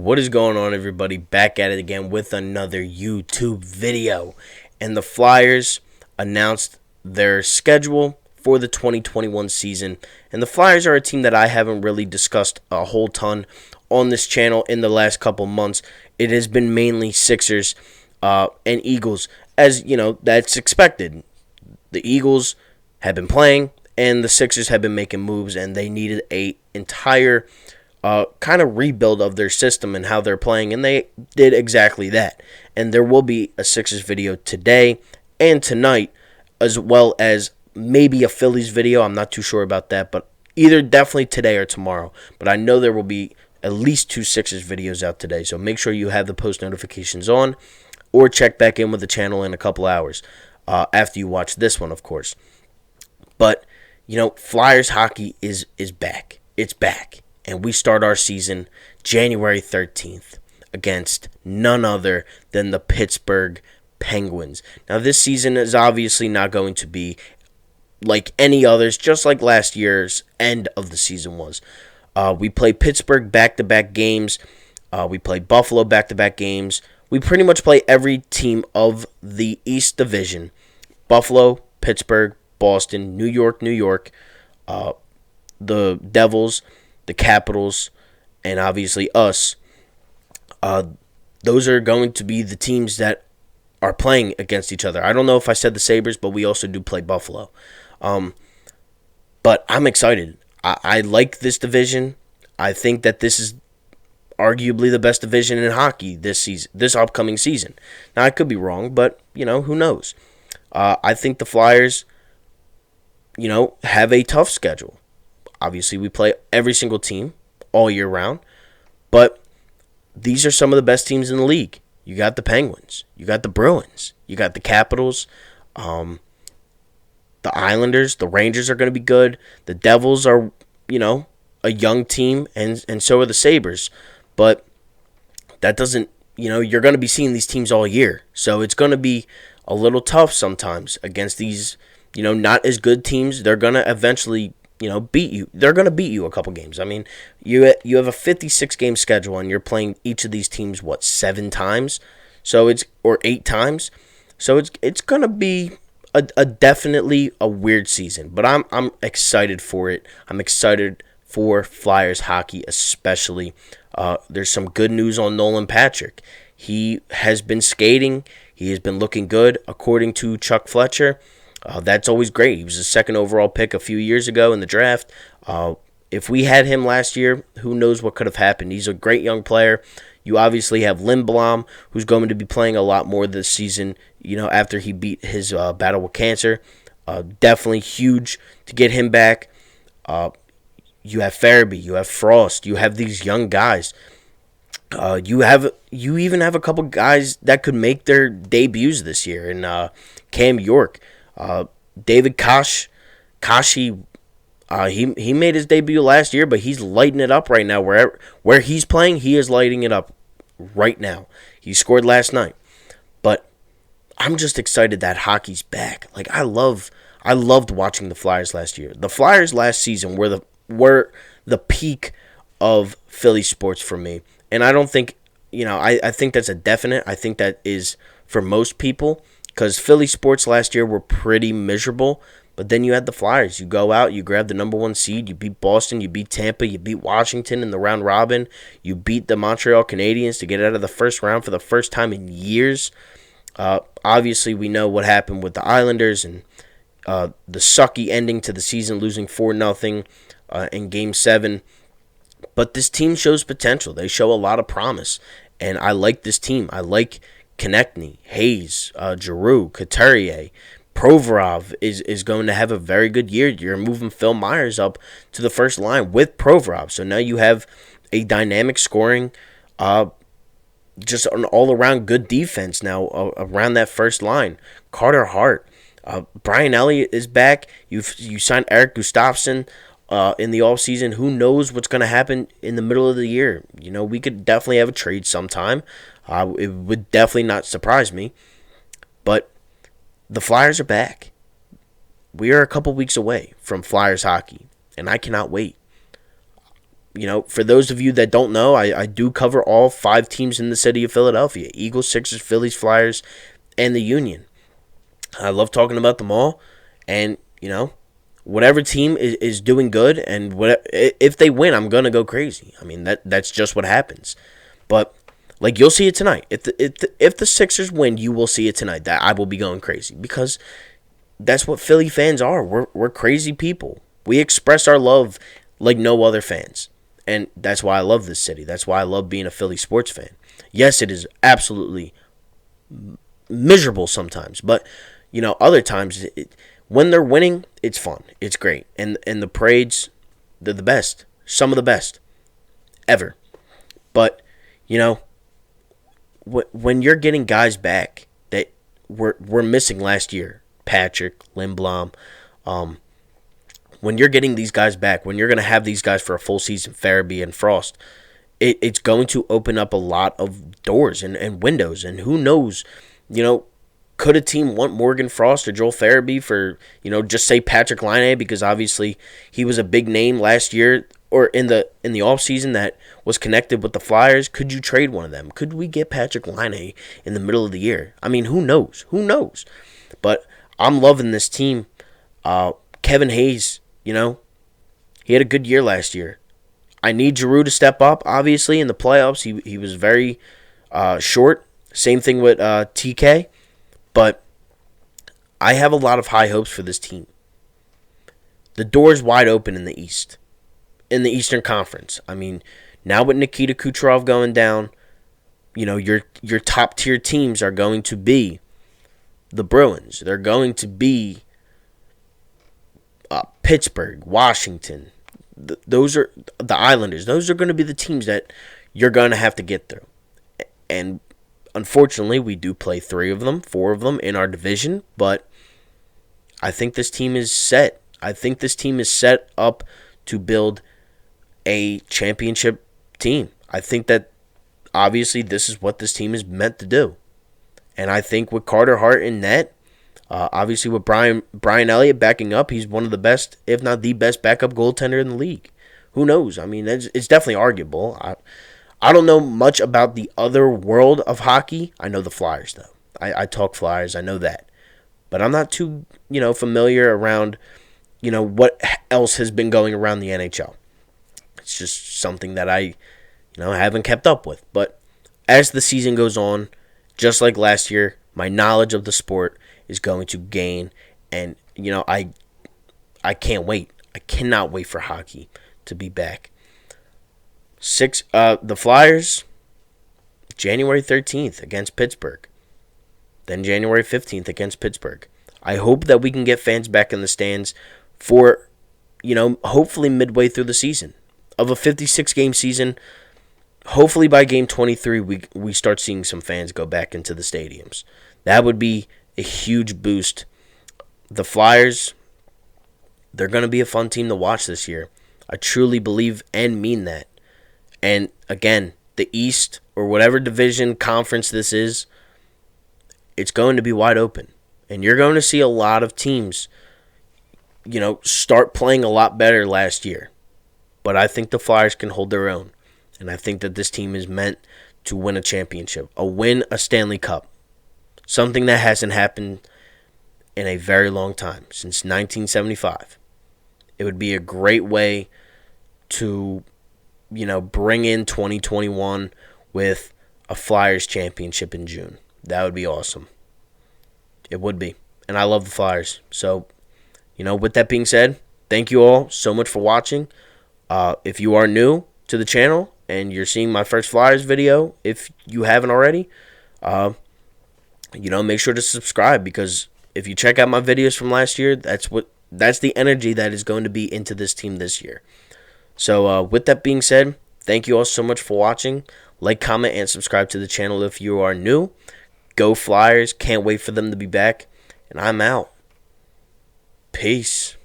What is going on, everybody? Back at it again with another YouTube video. And the Flyers announced their schedule for the 2021 season. And the Flyers are a team that I haven't really discussed a whole ton on this channel in the last couple months. It has been mainly Sixers and Eagles. As you know, that's expected. The Eagles have been playing, and the Sixers have been making moves, and they needed a entire kind of rebuild of their system and how they're playing, and they did exactly that. And there will be a Sixers video today and tonight, as well as maybe a Phillies video. I'm not too sure about that, but either definitely today or tomorrow. But I know there will be at least 2 Sixers videos out today, so make sure you have the post notifications on, or check back in with the channel in a couple hours after you watch this one, of course. But Flyers hockey is back. It's back. And we start our season January 13th against none other than the Pittsburgh Penguins. Now, this season is obviously not going to be like any others, just like last year's end of the season was. We play Pittsburgh back-to-back games. We play Buffalo back-to-back games. We pretty much play every team of the East Division. Buffalo, Pittsburgh, Boston, New York, the Devils, the Capitals, and obviously us. Those are going to be the teams that are playing against each other. I don't know if I said the Sabres, but we also do play Buffalo. But I'm excited. I like this division. I think that this is arguably the best division in hockey this upcoming season. Now, I could be wrong, but, who knows? I think the Flyers, have a tough schedule. Obviously, we play every single team all year round, but these are some of the best teams in the league. You got the Penguins, you got the Bruins, you got the Capitals, the Islanders, the Rangers are going to be good. The Devils are, a young team, and so are the Sabres. But that doesn't, you're going to be seeing these teams all year. So it's going to be a little tough sometimes against these, not as good teams. They're going to eventually beat you. They're going to beat you a couple games. I mean, you have a 56-game schedule, and you're playing each of these teams, 7 times? Or 8 times? So it's going to be a definitely a weird season. But I'm excited for it. I'm excited for Flyers hockey, especially. There's some good news on Nolan Patrick. He has been skating. He has been looking good, according to Chuck Fletcher. That's always great. He was the 2nd overall pick a few years ago in the draft. If we had him last year, who knows what could have happened. He's a great young player. You obviously have Lindblom, who's going to be playing a lot more this season, after he beat his battle with cancer. Definitely huge to get him back. You have Farabee, you have Frost, you have these young guys. You even have a couple guys that could make their debuts this year in Cam York. David Kashi, he made his debut last year, but he's lighting it up right now. Where he's playing, he is lighting it up right now. He scored last night. But I'm just excited that hockey's back. Like, I loved watching the Flyers last year. The Flyers last season were the peak of Philly sports for me. And I don't think, I think that's a definite. I think that is for most people. Because Philly sports last year were pretty miserable. But then you had the Flyers. You go out, you grab the number 1 seed. You beat Boston, you beat Tampa, you beat Washington in the round robin. You beat the Montreal Canadiens to get out of the first round for the first time in years. Obviously, we know what happened with the Islanders and the sucky ending to the season, losing 4-0 in Game 7. But this team shows potential. They show a lot of promise. And I like this team. I like Konechny, Hayes, Giroux, Couturier. Provorov is going to have a very good year. You're moving Phil Myers up to the first line with Provorov. So now you have a dynamic scoring, just an all-around good defense now around that first line. Carter Hart. Brian Elliott is back. You signed Eric Gustafsson in the offseason. Who knows what's going to happen in the middle of the year? We could definitely have a trade sometime. It would definitely not surprise me. But the Flyers are back. We are a couple weeks away from Flyers hockey, and I cannot wait. for those of you that don't know, I do cover all 5 teams in the city of Philadelphia: Eagles, Sixers, Phillies, Flyers, and the Union. I love talking about them all. And, whatever team is doing good, and if they win, I'm going to go crazy. I mean, that's just what happens. But, you'll see it tonight. If the Sixers win, you will see it tonight. That I will be going crazy, because that's what Philly fans are. We're crazy people. We express our love like no other fans. And that's why I love this city. That's why I love being a Philly sports fan. Yes, it is absolutely miserable sometimes. But, other times, when they're winning, it's fun. It's great. And the parades, they're the best. Some of the best ever. But, when you're getting guys back that were missing last year, Patrick, Lindblom, when you're getting these guys back, when you're going to have these guys for a full season, Farabee and Frost, it's going to open up a lot of doors and windows. And who knows, could a team want Morgan Frost or Joel Farabee for, just say Patrick Laine, because obviously he was a big name last year or in the offseason that was connected with the Flyers? Could you trade one of them? Could we get Patrick Laine in the middle of the year? I mean, who knows? Who knows? But I'm loving this team. Kevin Hayes, he had a good year last year. I need Giroux to step up, obviously, in the playoffs. He was very short. Same thing with TK. But I have a lot of high hopes for this team. The door's wide open in the East, in the Eastern Conference. I mean, now with Nikita Kucherov going down, your top-tier teams are going to be the Bruins. They're going to be Pittsburgh, Washington. Those are the Islanders. Those are going to be the teams that you're going to have to get through. And unfortunately, we do play 4 of them in our division, but I think this team is set. I think this team is set up to build a championship team. I think that obviously this is what this team is meant to do. And I think with Carter Hart in net, obviously with Brian Elliott backing up, he's one of the best, if not the best, backup goaltender in the league. Who knows? I mean, it's definitely arguable. I don't know much about the other world of hockey. I know the Flyers, though. I talk Flyers. I know that. But I'm not too, familiar around, what else has been going around the NHL. It's just something that I, haven't kept up with. But as the season goes on, just like last year, my knowledge of the sport is going to gain. And, I can't wait. I cannot wait for hockey to be back. The Flyers, January 13th against Pittsburgh. Then January 15th against Pittsburgh. I hope that we can get fans back in the stands for, hopefully midway through the season. Of a 56-game season, hopefully by game 23 we start seeing some fans go back into the stadiums. That would be a huge boost. The Flyers, they're going to be a fun team to watch this year. I truly believe and mean that. And again, the East, or whatever division, conference this is, it's going to be wide open. And you're going to see a lot of teams, start playing a lot better last year. But I think the Flyers can hold their own. And I think that this team is meant to win a championship, a Stanley Cup. Something that hasn't happened in a very long time, since 1975. It would be a great way to, bring in 2021 with a Flyers championship in June. That would be awesome. It would be. And I love the Flyers. So, with that being said, thank you all so much for watching. If you are new to the channel and you're seeing my first Flyers video, if you haven't already, make sure to subscribe, because if you check out my videos from last year, that's the energy that is going to be into this team this year. So with that being said, thank you all so much for watching. Like, comment, and subscribe to the channel if you are new. Go Flyers. Can't wait for them to be back. And I'm out. Peace.